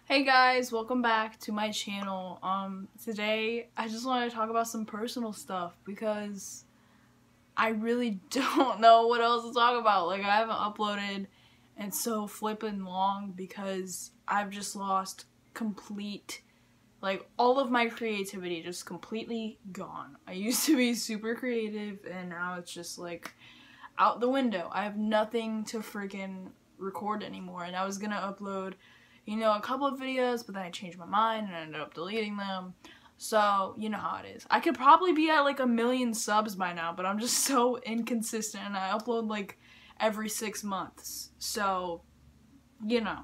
Hey guys, welcome back to my channel. Today I just want to talk about some personal stuff because I really don't know what else to talk about. Like, I haven't uploaded in so flippin' long because I've just lost all of my creativity just completely gone. I used to be super creative and now it's just like out the window. I have nothing to freaking record anymore, and I was gonna upload a couple of videos, but then I changed my mind and I ended up deleting them. So, you know how it is. I could probably be at like 1,000,000 subs by now, but I'm just so inconsistent and I upload like every 6 months. So, you know.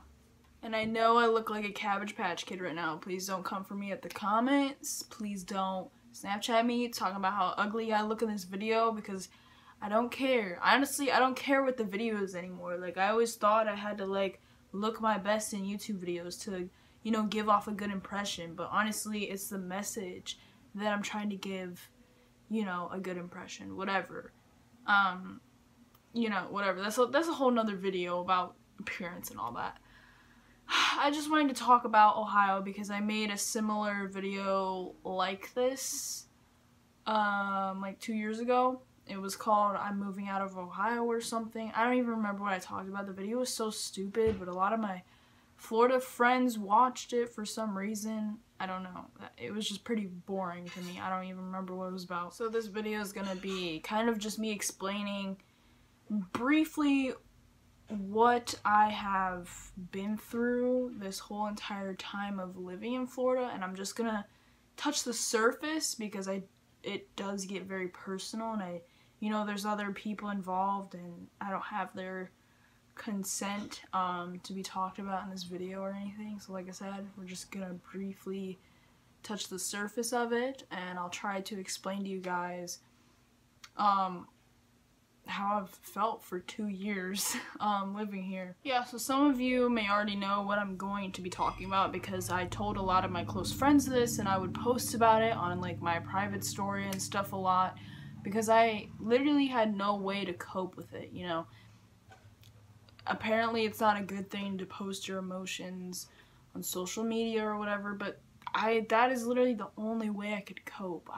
And I know I look like a Cabbage Patch Kid right now. Please don't come for me at the comments. Please don't Snapchat me talking about how ugly I look in this video because I don't care. Honestly, I don't care with the videos anymore. Like, I always thought I had to like look my best in YouTube videos to, give off a good impression. But honestly, it's the message that I'm trying to give, a good impression. Whatever. Whatever. That's a whole nother video about appearance and all that. I just wanted to talk about Ohio because I made a similar video like this, like 2 years ago. It was called I'm Moving Out of Ohio or something. I don't even remember what I talked about. The video was so stupid, but a lot of my Florida friends watched it for some reason. I don't know. It was just pretty boring to me. I don't even remember what it was about. So this video is gonna be kind of just me explaining briefly what I have been through this whole entire time of living in Florida, and I'm just gonna touch the surface because it does get very personal, and there's other people involved and I don't have their consent to be talked about in this video or anything. So like I said, we're just gonna briefly touch the surface of it, and I'll try to explain to you guys how I've felt for 2 years living here. Yeah, so some of you may already know what I'm going to be talking about because I told a lot of my close friends this and I would post about it on like my private story and stuff a lot because I literally had no way to cope with it, Apparently it's not a good thing to post your emotions on social media or whatever, but that is literally the only way I could cope.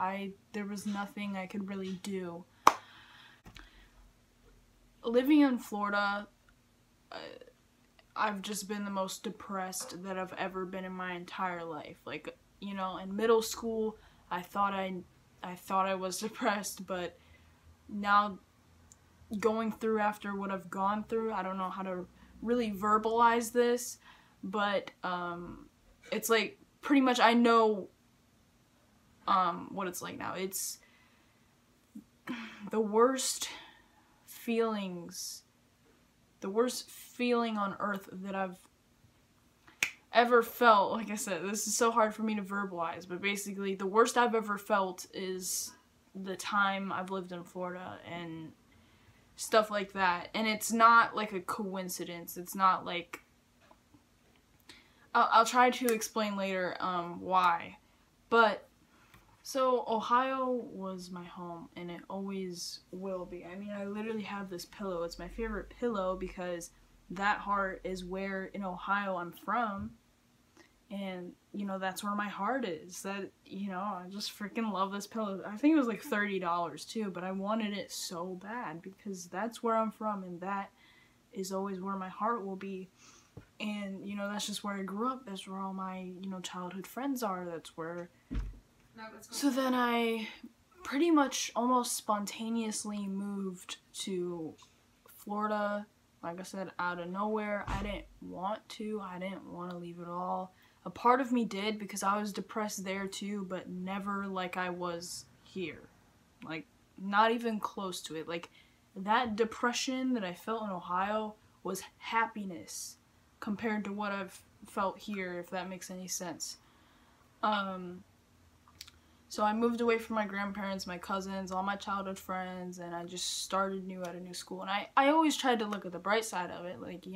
There was nothing I could really do. Living in Florida, I've just been the most depressed that I've ever been in my entire life. Like, in middle school, I thought I was depressed, but now going through after what I've gone through, I don't know how to really verbalize this, but it's like pretty much I know what it's like now. It's the worst feeling on earth that I've ever felt. Like I said, this is so hard for me to verbalize, but basically the worst I've ever felt is the time I've lived in Florida and stuff like that. And it's not like a coincidence. It's not like I'll try to explain later why. But so Ohio was my home, and it always will be. I mean, I literally have this pillow. It's my favorite pillow because that heart is where in Ohio I'm from, and that's where my heart is. I just freaking love this pillow. I think it was like $30 too, but I wanted it so bad because that's where I'm from, and that is always where my heart will be. And that's just where I grew up. That's where all my childhood friends are. That's where. So then I pretty much almost spontaneously moved to Florida, like I said, out of nowhere. I didn't want to. I didn't want to leave at all. A part of me did because I was depressed there too, but never like I was here. Like, not even close to it. Like, that depression that I felt in Ohio was happiness compared to what I've felt here, if that makes any sense. So I moved away from my grandparents, my cousins, all my childhood friends, and I just started new at a new school. And I always tried to look at the bright side of it, like,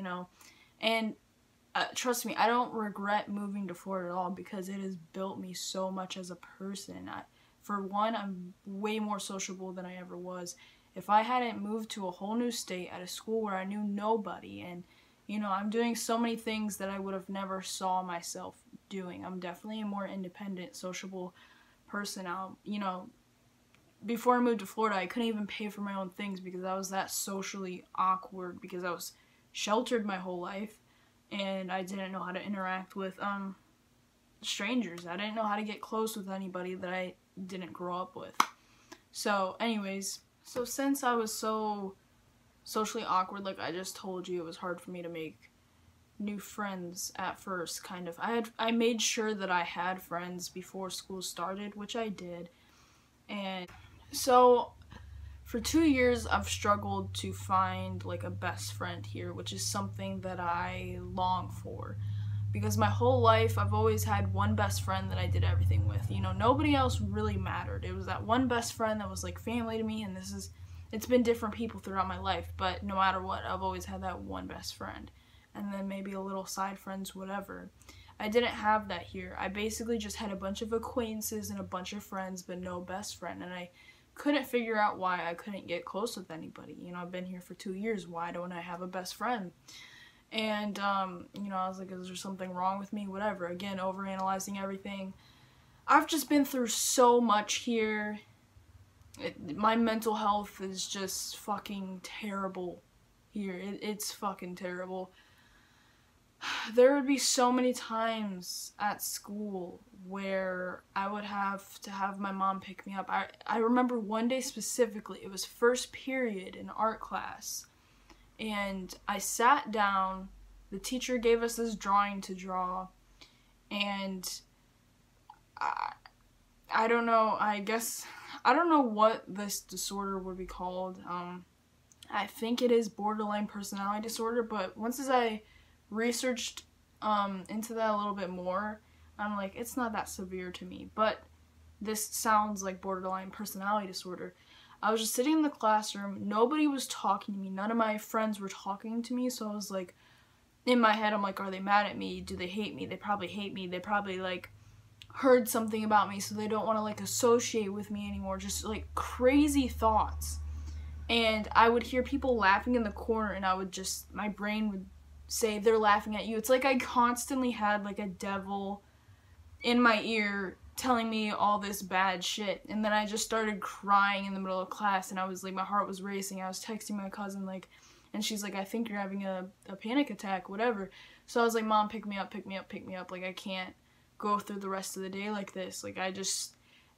and trust me, I don't regret moving to Florida at all because it has built me so much as a person. For one, I'm way more sociable than I ever was. If I hadn't moved to a whole new state at a school where I knew nobody and, You know, I'm doing so many things that I would have never saw myself doing. I'm definitely a more independent, sociable person now. You know, before I moved to Florida, I couldn't even pay for my own things because I was that socially awkward, because I was sheltered my whole life and I didn't know how to interact with strangers. I didn't know how to get close with anybody that I didn't grow up with. So anyways, so since I was so socially awkward, like I just told you, it was hard for me to make new friends at first, kind of. I made sure that I had friends before school started, which I did. And so for 2 years I've struggled to find like a best friend here, which is something that I long for. Because my whole life, I've always had one best friend that I did everything with. You know, nobody else really mattered. It was that one best friend that was like family to me, and it's been different people throughout my life, but no matter what, I've always had that one best friend. And then maybe a little side friends, whatever. I didn't have that here. I basically just had a bunch of acquaintances and a bunch of friends, but no best friend. And I couldn't figure out why I couldn't get close with anybody. You know, I've been here for 2 years. Why don't I have a best friend? And, you know, I was like, is there something wrong with me? Whatever. Again, overanalyzing everything. I've just been through so much here. My mental health is just fucking terrible here. It's fucking terrible. There would be so many times at school where I would have to have my mom pick me up. I remember one day specifically, it was first period in art class. And I sat down, the teacher gave us this drawing to draw, and I don't know, I don't know what this disorder would be called. I think it is borderline personality disorder, but once as I researched into that a little bit more, I'm like, it's not that severe to me, but this sounds like borderline personality disorder. I was just sitting in the classroom, nobody was talking to me, none of my friends were talking to me, so I was like, in my head, I'm like, are they mad at me? Do they hate me? They probably hate me. They probably, like, heard something about me, so they don't want to, like, associate with me anymore. Just, like, crazy thoughts. And I would hear people laughing in the corner, and I would just, my brain would say, they're laughing at you. It's like I constantly had, like, a devil in my ear telling me all this bad shit. And then I just started crying in the middle of class, and I was like, my heart was racing. I was texting my cousin, like, and she's like, I think you're having a panic attack, whatever. So I was like, Mom, pick me up, pick me up, pick me up. Like, I can't go through the rest of the day like this. Like,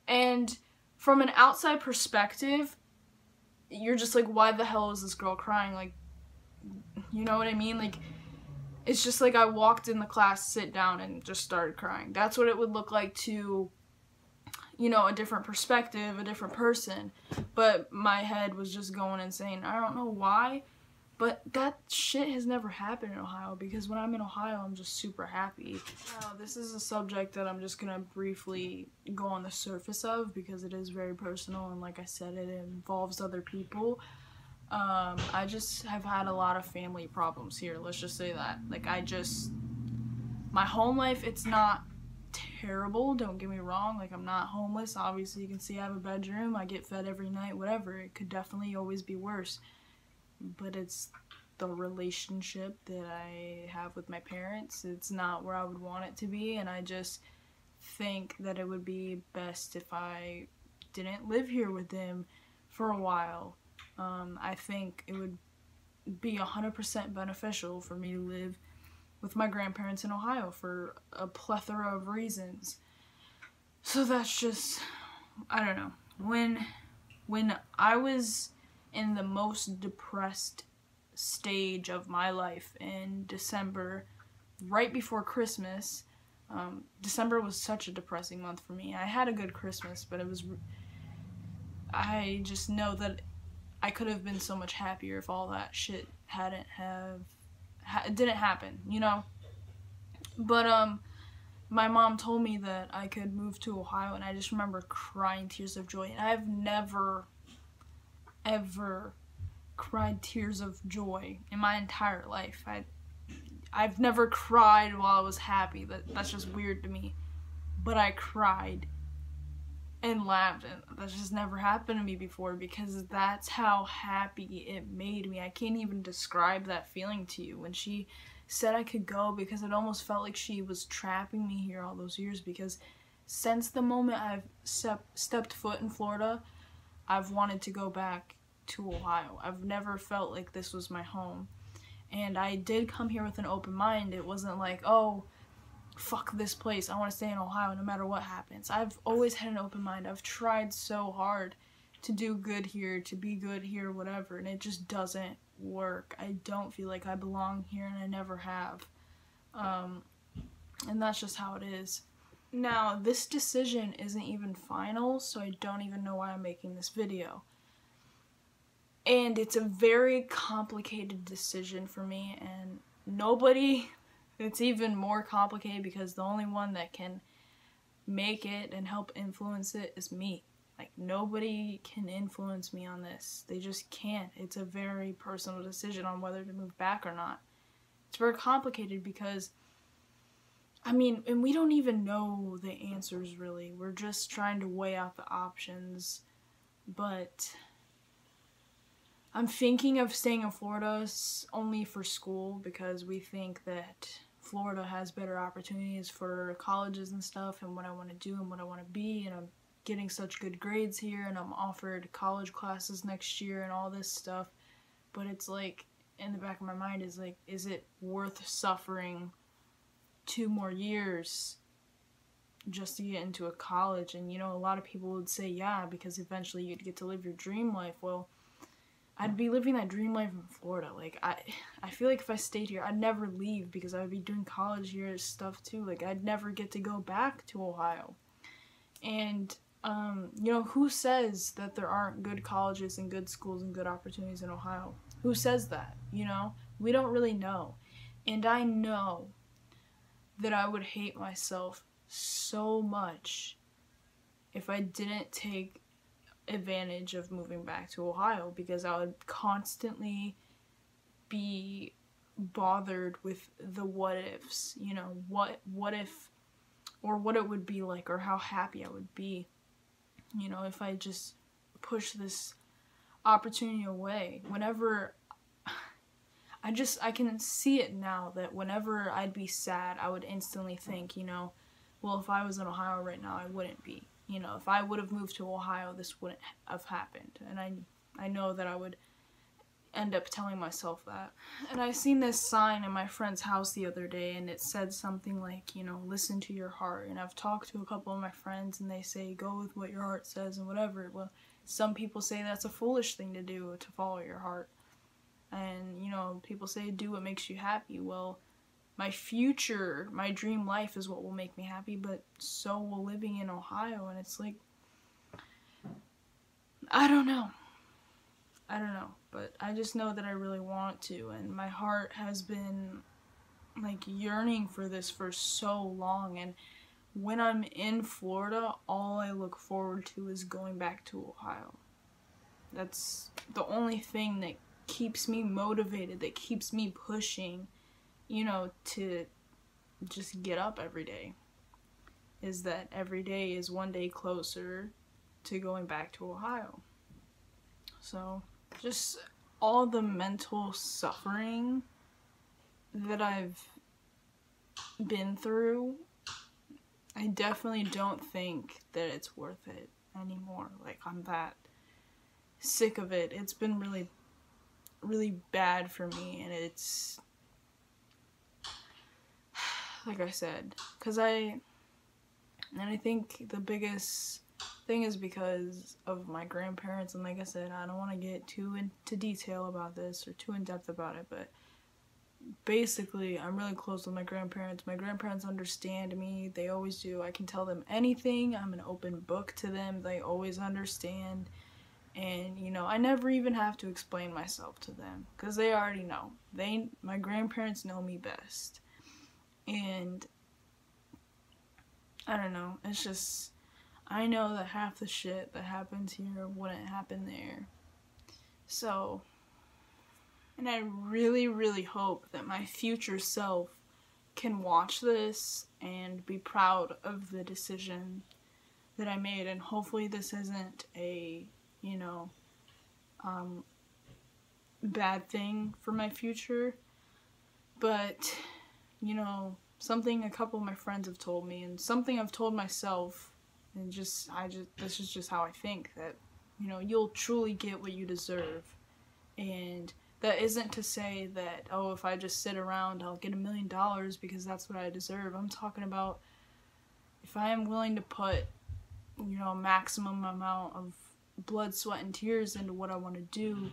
and from an outside perspective, you're just like, why the hell is this girl crying? Like, you know what I mean? Like, it's just like I walked in the class, sit down, and just started crying. That's what it would look like to, you know, a different perspective, a different person. But my head was just going insane. I don't know why, but that shit has never happened in Ohio, because when I'm in Ohio, I'm just super happy. This is a subject that I'm just gonna briefly go on the surface of, because it is very personal, and like I said, it involves other people. I just have had a lot of family problems here, let's just say that. Like, my home life, it's not terrible, don't get me wrong. Like, I'm not homeless. Obviously, you can see I have a bedroom, I get fed every night, whatever. It could definitely always be worse. But it's the relationship that I have with my parents. It's not where I would want it to be, and I just think that it would be best if I didn't live here with them for a while. I think it would be 100% beneficial for me to live with my grandparents in Ohio for a plethora of reasons. So that's just, I don't know. When I was in the most depressed stage of my life in December, right before Christmas, December was such a depressing month for me. I had a good Christmas, but I just know that I could have been so much happier if all that shit didn't happen, you know? But, my mom told me that I could move to Ohio, and I just remember crying tears of joy. And I've never, ever cried tears of joy in my entire life. I've never cried while I was happy. That's just weird to me. But I cried and laughed, and that's just never happened to me before, because that's how happy it made me. I can't even describe that feeling to you. When she said I could go, because it almost felt like she was trapping me here all those years, because since the moment I've stepped foot in Florida, I've wanted to go back to Ohio. I've never felt like this was my home. And I did come here with an open mind. It wasn't like, oh, fuck this place, I want to stay in Ohio no matter what happens. I've always had an open mind. I've tried so hard to do good here, to be good here, whatever, and it just doesn't work. I don't feel like I belong here, and I never have. And that's just how it is. Now, this decision isn't even final, so I don't even know why I'm making this video. And it's a very complicated decision for me, and it's even more complicated because the only one that can make it and help influence it is me. Like, nobody can influence me on this. They just can't. It's a very personal decision on whether to move back or not. It's very complicated because, I mean, and we don't even know the answers really. We're just trying to weigh out the options. But I'm thinking of staying in Florida only for school, because we think that Florida has better opportunities for colleges and stuff, and what I want to do and what I want to be, and I'm getting such good grades here, and I'm offered college classes next year and all this stuff. But it's like, in the back of my mind is like, is it worth suffering 2 more years just to get into a college? And you know, a lot of people would say yeah, because eventually you'd get to live your dream life. Well, I'd be living that dream life in Florida. Like, I feel like if I stayed here, I'd never leave, because I would be doing college here and stuff too. Like, I'd never get to go back to Ohio. And, you know, who says that there aren't good colleges and good schools and good opportunities in Ohio? Who says that, you know? We don't really know. And I know that I would hate myself so much if I didn't take advantage of moving back to Ohio, because I would constantly be bothered with the what ifs, you know, what if, or what it would be like, or how happy I would be, you know, if I just push this opportunity away. Whenever I can see it now, that whenever I'd be sad, I would instantly think, you know, well, if I was in Ohio right now, I wouldn't be. You know, if I would have moved to Ohio, this wouldn't have happened. And I know that I would end up telling myself that. And I seen this sign in my friend's house the other day, and it said something like, you know, listen to your heart. And I've talked to a couple of my friends, and they say, go with what your heart says and whatever. Well, some people say that's a foolish thing to do, to follow your heart. And, you know, people say do what makes you happy. Well, my future, my dream life is what will make me happy, but so will living in Ohio. And it's like, I don't know, but I just know that I really want to, and my heart has been like yearning for this for so long. And when I'm in Florida, all I look forward to is going back to Ohio. That's the only thing that keeps me motivated, that keeps me pushing, you know, to just get up every day, is that every day is one day closer to going back to Ohio. So, just all the mental suffering that I've been through, I definitely don't think that it's worth it anymore. Like, I'm that sick of it. It's been really, really bad for me, and it's, like I said, I think the biggest thing is because of my grandparents. And like I said, I don't want to get too into detail about this or too in depth about it, but basically I'm really close with my grandparents. My grandparents understand me. They always do. I can tell them anything. I'm an open book to them. They always understand. And, you know, I never even have to explain myself to them, because they already know. My grandparents know me best. And I don't know, it's just, I know that half the shit that happens here wouldn't happen there. So, and I really, really hope that my future self can watch this and be proud of the decision that I made, and hopefully this isn't a, bad thing for my future, but, something a couple of my friends have told me, and something I've told myself, and this is just how I think, that, you'll truly get what you deserve, and that isn't to say that, oh, if I just sit around, I'll get $1 million because that's what I deserve. I'm talking about if I am willing to put, a maximum amount of blood, sweat, and tears into what I want to do,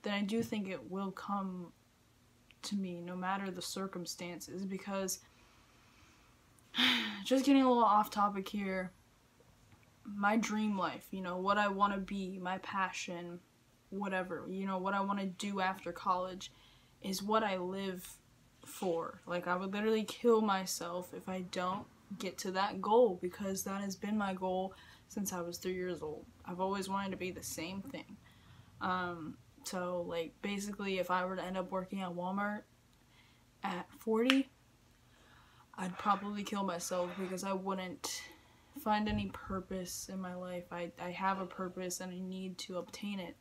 then I do think it will come to me no matter the circumstances. Because, just getting a little off topic here, my dream life, what I want to be, my passion, whatever, what I want to do after college is what I live for. Like, I would literally kill myself if I don't get to that goal, because that has been my goal since I was 3 years old. I've always wanted to be the same thing. So, like, basically, if I were to end up working at Walmart at 40, I'd probably kill myself because I wouldn't find any purpose in my life. I have a purpose and I need to obtain it.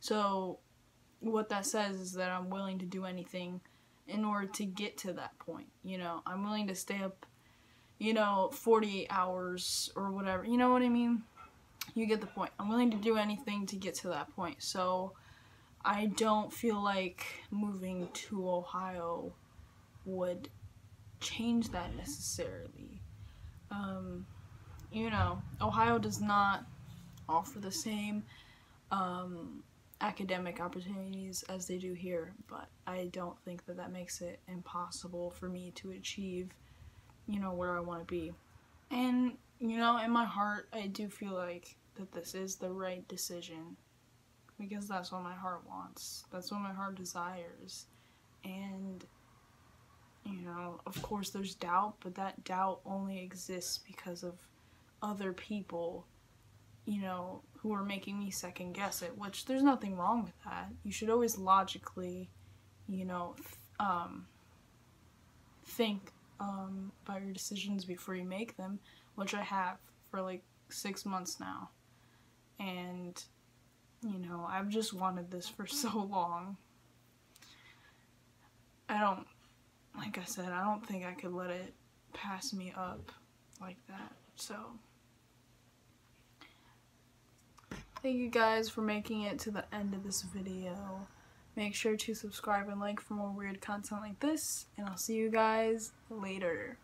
So, what that says is that I'm willing to do anything in order to get to that point. I'm willing to stay up, 48 hours or whatever. You know what I mean? You get the point. I'm willing to do anything to get to that point. So, I don't feel like moving to Ohio would change that necessarily. Ohio does not offer the same academic opportunities as they do here, but I don't think that makes it impossible for me to achieve, where I want to be. And, in my heart, I do feel like that this is the right decision, because that's what my heart wants. That's what my heart desires. And, of course there's doubt, but that doubt only exists because of other people, who are making me second guess it, which there's nothing wrong with that. You should always logically, think about your decisions before you make them, which I have for like 6 months now. And, I've just wanted this for so long. Like I said, I don't think I could let it pass me up like that. So, thank you guys for making it to the end of this video. Make sure to subscribe and like for more weird content like this, and I'll see you guys later.